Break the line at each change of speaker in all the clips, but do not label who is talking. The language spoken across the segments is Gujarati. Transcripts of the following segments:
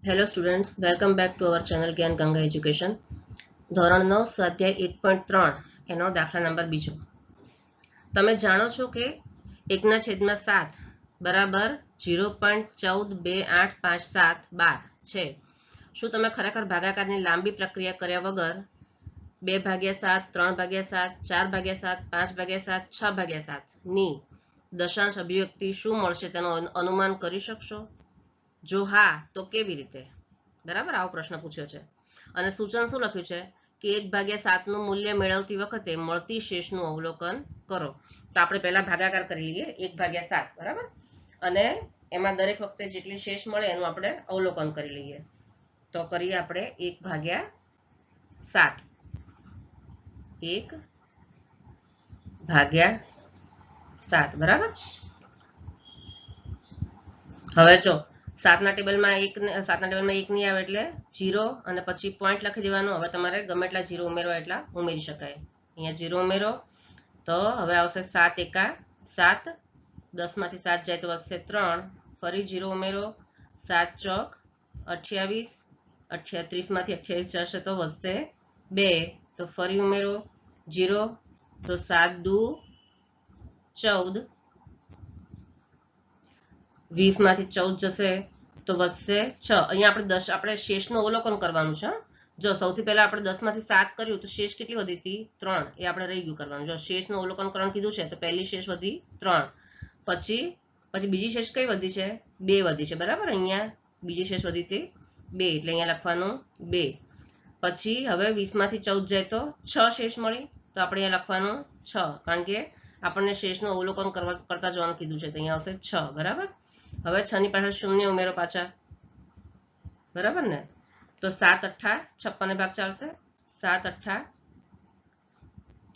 Hello students, welcome back to our channel જ્ઞાન ગંગા એજ્યુકેશન. ધોરણ 9 સ્વાધ્યાય 1.3 એનો દાખલા નંબર 2. તમે જાણો છો કે 1/7 બરાબર 0.142857 છે. શું તમે ખરેખર ભાગાકારની લાંબી પ્રક્રિયા કર્યા વગર 2/7, 3/7, 4/7, 5/7, 6/7 ની દશાંશ અભિવ્યક્તિ શું મળશે તેનું અનુમાન કરી શકશો? જો હા, તો કેવી રીતે? બરાબર, આવો પ્રશ્ન પૂછ્યો છે. અને સૂચન શું લખ્યું છે કે 1/7 નું મૂલ્ય મેળવતી વખતે મળતી શેષનું અવલોકન કરો. તો આપણે પહેલા ભાગાકાર કરી લઈએ 1/7, બરાબર, અને એમાં દરેક વખતે જેટલી શેષ મળે એનું આપણે અવલોકન કરી લઈએ. તો કરીએ આપણે 1/7. 1/7, બરાબર. હવે જો 7ના ટેબલમાં 1 નહીં આવે એટલે 0 અને પછી પોઈન્ટ લખી દેવાનું. હવે તમારે ગમે એટલા 0 ઉમેરવા એટલા ઉમેરી શકાય. અહીંયા 0 ઉમેરો તો હવે આવશે 7 એકા 7, 10 માંથી 7 જાય તો વધશે 3, ફરી 0 ઉમેરો, 7 ચોક 28, 30 માંથી 28 જશે તો વધશે 2, તો ફરી ઉમેરો 0, તો 7 દુ 14, 20 માંથી 14 જશે તો વધશે 6. અહીંયા આપણે શેષનું અવલોકન કરવાનું છે. જો સૌથી પહેલા આપણે 10 માંથી 7 કર્યું તો શેષ કેટલી વધી હતી? 3. એ આપણે રહી ગયું કરવાનું. જો શેષનું અવલોકન કરવાનું કીધું છે તો પહેલી શેષ વધી 3, પછી બીજી શેષ કઈ વધી છે? 2 વધી છે, બરાબર. અહીંયા બીજી શેષ વધી હતી 2, એટલે અહીંયા લખવાનું 2. પછી હવે 20 માંથી 14 જાય તો 6 શેષ મળી, તો આપણે અહીંયા લખવાનું 6, કારણ કે આપણને શેષનું અવલોકન કરતા જવાનું કીધું છે, તો અહીંયા આવશે 6, બરાબર. હવે 6 ની પાછળ શૂન્ય ઉમેરો પાછા, બરાબર ને. તો 7 અઠ્ઠા 56 ભાગ ચાલશે, 7 અઠ્ઠા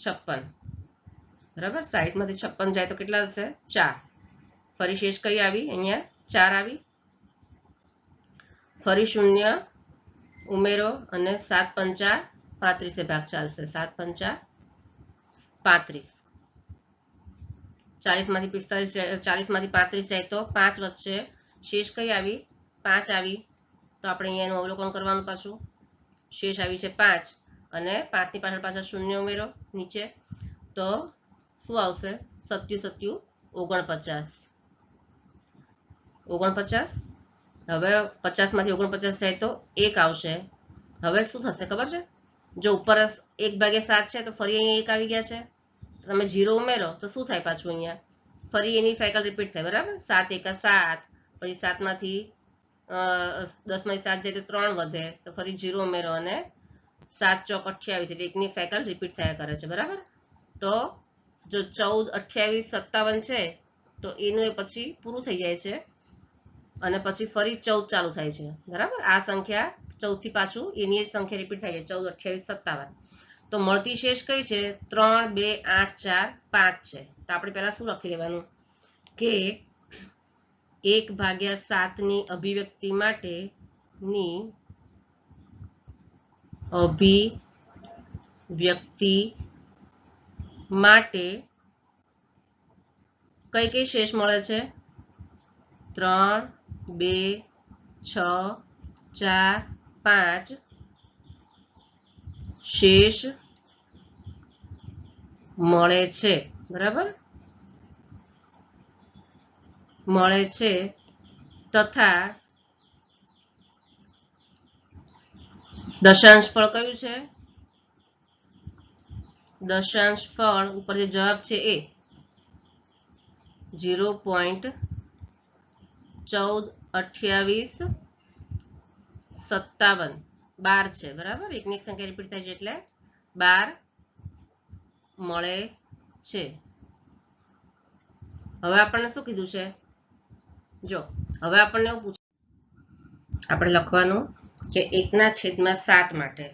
56, બરાબર. 60 માંથી 56 જાય તો કેટલા હશે? 4. ફરી શેષ કઈ આવી? અહીંયા 4 આવી. ફરી શૂન્ય ઉમેરો અને 7 પંચા 35 ભાગ ચાલશે, 7 પંચા 35. 40 માંથી 35 જાય તો 5 વધશે. શેષ કઈ આવી? 5 આવી. તો આપણે અહીંયા એનું અવલોકન કરવાનું પાછું. શેષ આવી છે 5 અને 5 ની પાછળ પાછળ શૂન્ય ઉમેરો નીચે, તો શું આવશે? 7 49. હવે 50 માંથી 49 જાય તો 1 આવશે. હવે શું થશે ખબર છે? જો ઉપર 1/7 છે તો ફરી અહીંયા 1 આવી ગયા છે. તમે 0 ઉમેરો તો શું થાય? પાછું અહીંયા ફરી એની સાયકલ રિપીટ થાય, બરાબર. 7 એકા 7, પછી 7 માંથી 10 માંથી 7 જાય તો 3 વધે, તો ફરી 0 ઉમેરો અને 7 ચોક 28, એટલે એકની સાયકલ રિપીટ થયા કરે છે, બરાબર. તો જો 14, 28, 57 છે તો એનું એ પછી પૂરું થઈ જાય છે અને પછી ફરી 14 ચાલુ થાય છે, બરાબર. આ સંખ્યા 14 થી પાછું એની સંખ્યા રિપીટ થાય છે, 14, 28, 57. તો મળતી શેષ કઈ છે? 3, 2, 8, 4, 5 છે. તો આપણે પહેલા શું લખી લેવાનું કે 1/7 ની અભિવ્યક્તિ માટે કઈ શેષ મળે છે? 3, 2, 6, 4, 5 શેષ મળે છે, બરાબર. મળે છે તથા દશાંશ ફળ કયું છે? દશાંશ ફળ ઉપર જે જવાબ છે એ 0.142857 12 છે, બરાબર. એકની એક સંખ્યા રિપીટ થાય છે એટલે 12 મળે છે. હવે આપણને શું કીધું છે? જો હવે આપણને એવું પૂછે, આપણે લખવાનું કે 1/7 માટે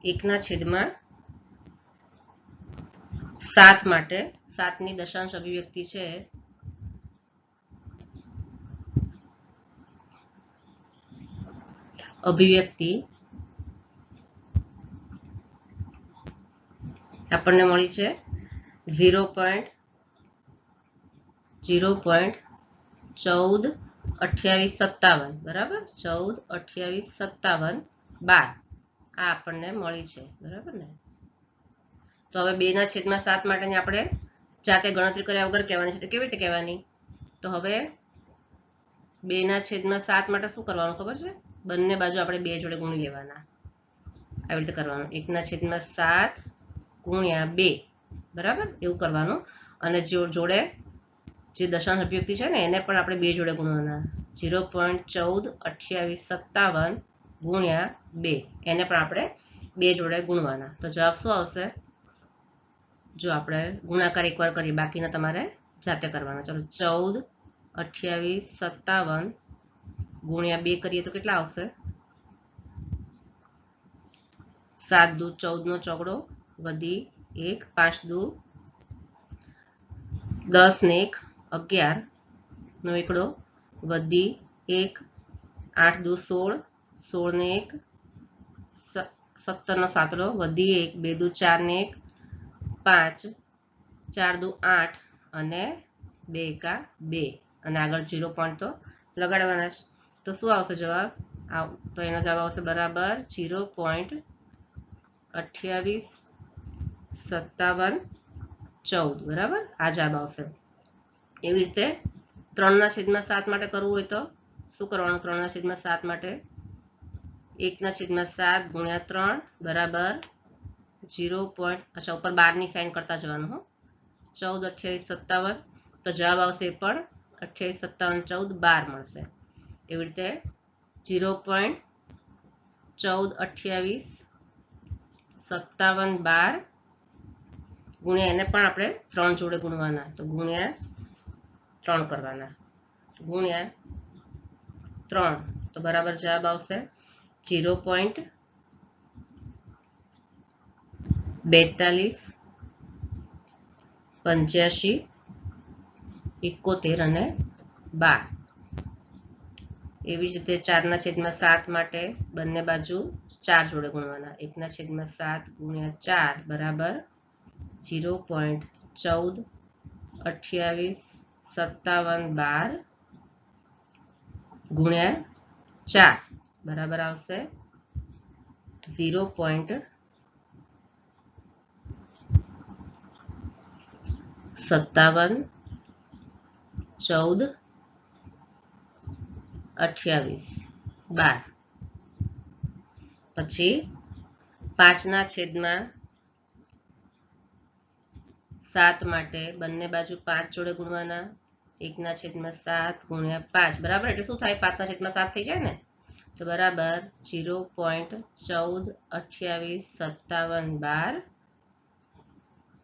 1/7 માટે 7 ની દશાંશ અભિવ્યક્તિ છે. આપણને મળી છે 0.142857 28 57 બરાબર 14 28 57 12 આ આપણને મળી છે બરાબર ને। તો હવે 2/7 માટેની આપણે જાતે ગણતરી કર્યા વગર કહેવાની છે તો કેવી રીતે કહેવાની તો હવે 2/7 માટે શું કરવાનું ખબર છે બંને બાજુ આપણે 2 જોડે ગુણી લેવાના આવી રીતે કરવાનું 1/7 ગુણ્યા 2 બરાબર એવું કરવાનું અને જોડે જે દશાંશ અભિવ્યક્તિ છે ને એને પણ આપણે 2 જોડે ગુણવાના 0.142857 ગુણ્યા 2 એને પણ આપણે 2 જોડે ગુણવાના તો જવાબ શું આવશે જો આપણે ગુણાકાર એકવાર કરીએ બાકીના તમારે જાતે કરવાના ચલો 14 28 57 ગુણ્યા 2 કરીએ તો કેટલા આવશે 7 દુ 14 નો ચોકડો વધી 1 5 દુ 10 ને 1 11 નો એકડો વધી 1 8 દુ 16 16 ને 1 17 નો સાતડો વધી 1 2 દુ 4 ને 1 5 4 દુ 8 અને 2 એકા 2 અને આગળ 0 પોઈન્ટ તો લગાડવાના છે તો શું આવશે જવાબ તો એનો જવાબ આવશે બરાબર 0.285714 બરાબર આ જવાબ આવશે। એવી રીતે 3/7 માટે કરવું હોય તો શું કરવાનું 3/7 માટે 1/7 ગુણ્યા 3 બરાબર 0. અચ્છા ઉપર 12 ની સાઈન કરતા જવાનું હો 14 28 57 તો જવાબ આવશે પણ 28 57 14 12 મળશે એવી રીતે 0.1428 57 12 ગુણ્યા એને પણ આપણે 3 જોડે ગુણવાના તો ગુણ્યા 3 કરવાના ગુણ્યા 3 તો બરાબર જવાબ આવશે 0.42 85 71 અને 12 એવી જ રીતે 4/7 માટે બંને બાજુ 4 જોડે ગુણવાના 1/7 ગુણ્યા 4 બરાબર 0.1428 57 12 ગુણ્યા 4 બરાબર આવશે 0.57 14 28 12 પછી 5/7 માટે બંને બાજુ 5 જોડે ગુણવાના 1/7 ગુણ્યા 5 બરાબર એટલે શું થાય 5/7 થઈ જાય ને તો બરાબર 0.1428 57 12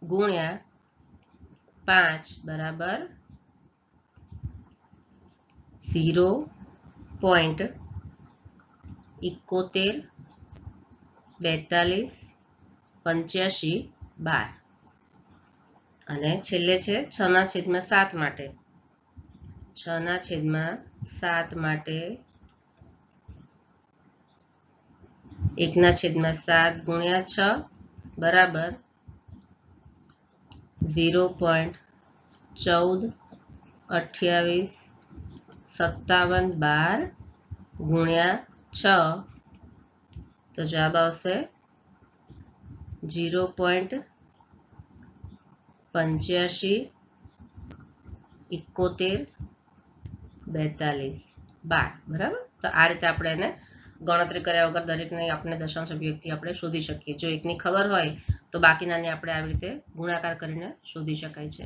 ગુણ્યા 5 બરાબર 0.71 42 85 12 અને છેલ્લે છે 6/7 માટે 6/7 માટે 1/7 ગુણ્યા 6 બરાબર 0.1428 57 12 ગુણ્યા 6 તો જવાબ આવશે 0.85 71 42 12 બરાબર તો આ રીતે આપણે એને ગણતરી કર્યા વગર દરેકને આપણે દશાંશ અભિવ્યક્તિ આપણે શોધી શકીએ જો એકની ખબર હોય તો બાકીનાને આપણે આવી રીતે ગુણાકાર કરીને શોધી શકાય છે।